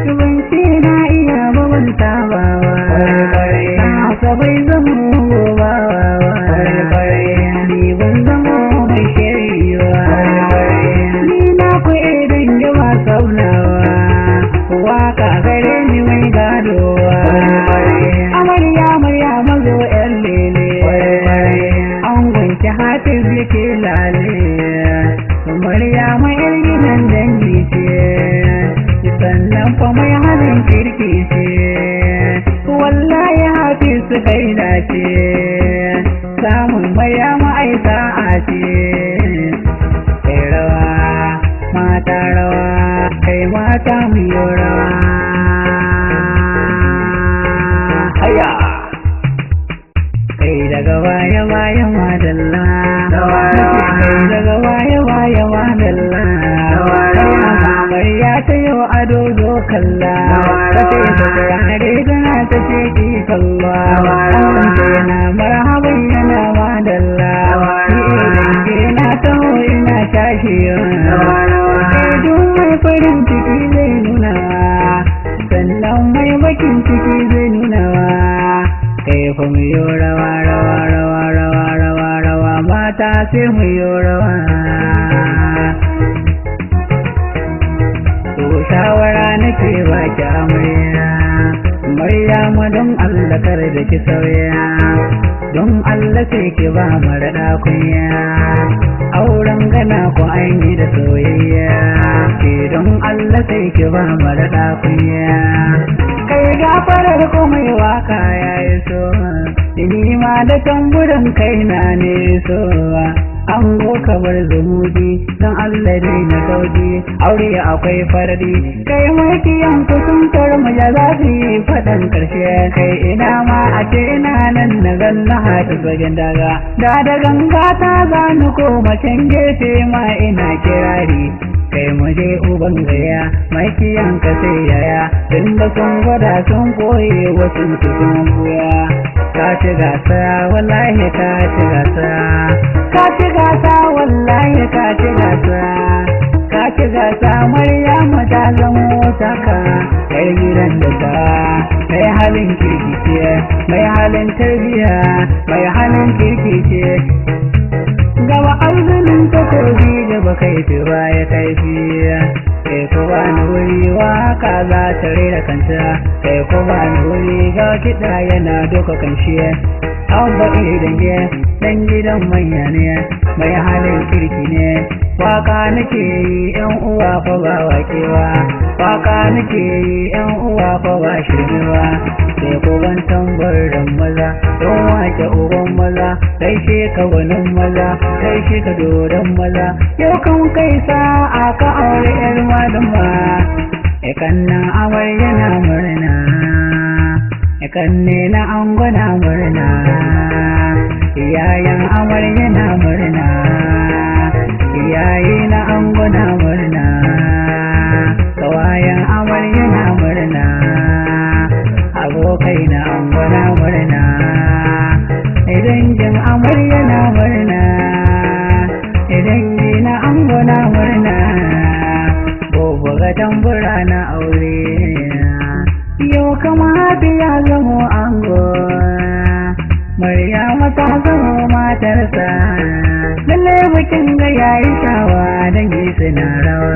Tubanci na iya babanta bawa, ta bai zama gobawa, ni ban zama mai shiriwa, ni na ku idan yawa saunawa, waka gare ni mai gadowa, amarya mazo yan lele, an gwanci hafiz yake lale, Maryama yar gidan dangi ce, sannan fa mai halin kirki ce, wallahi hafiz su kai dace, samun Maryama ai sa'a ce. Kai rawa, mata rawa, kai mata mu yi rawa. Haya! Kai daga baya madalla, kai daga baya madalla, amarya ta yau ado zo kalla, ta ce ta turare tana ta ce ki kalla, amince yana marhaban yana madalla, ni idan ke na taho ina tashi duk mai farin ciki zai nuna, sannan mai bakin ciki zai nuna, kai fa mu yi rawa mata sai mu yi rawa. To shawara nake baki amarya, Maryama don Allah kar da ki sauya, don Allah sai ki ba mara kunya, auren gana ku an yi da soyayya, ke don Allah sai ki ba mara kunya. Kai gafarar ko mai waka ya yi so, ni ma da tamburan kaina ne so, an ka bar zumuji don Allah dai na sauki, aure akwai faradi, kai makiyan ku sun tarmaja za su yi faɗan ƙarshe, kai ina ma a ce ina nan na ganna hata bagen daga, da ganga ta zanu ko macen gefe ma ina kirari, kai mu je uban gaya makiyan ka sai yaya, tunda sun gwada sun koye wasu sun buya, ka ci gasa wallahi ka ci gasa, ka ci gasa wallahi ka ci gasa, ka ci gasa Maryama ta zamo taka, kai gidan da ta mai halin kirki ce, mai halin tarbiya, mai halin kirki ce, gaba arzunin takobi gaba kaifi baya kaifi, kai ko ba ni wuri waka za ta rera kanta, kai ko ba ni wuri ga kiɗa yana doka kanshi, abba dange dan gidan manya ne, mai halin kirki ne, waka nake yi yan uwa fa ba wakewa, waka nake yi yan uwa fa ba shirmewa, sai ko ban tambarin maza, don wake uban maza, kai she ka gwanin maza, kai she ka dodon maza, yau kan kai sa'a ka aure yar malama, ikanna amarya na murna, ikanne na angwana murna, iyayen amarya na murna, iyaye na angwana murna, kawayen amarya na murna, abokai na angwana murna, dangin amarya na murna, dangi na angwana murna, gobe ga tambura na aure, yau kama hafi ya zamo ango, Maryama ta zamo matarsa, lalle bikin ga yayi shawa dangi suna rawa.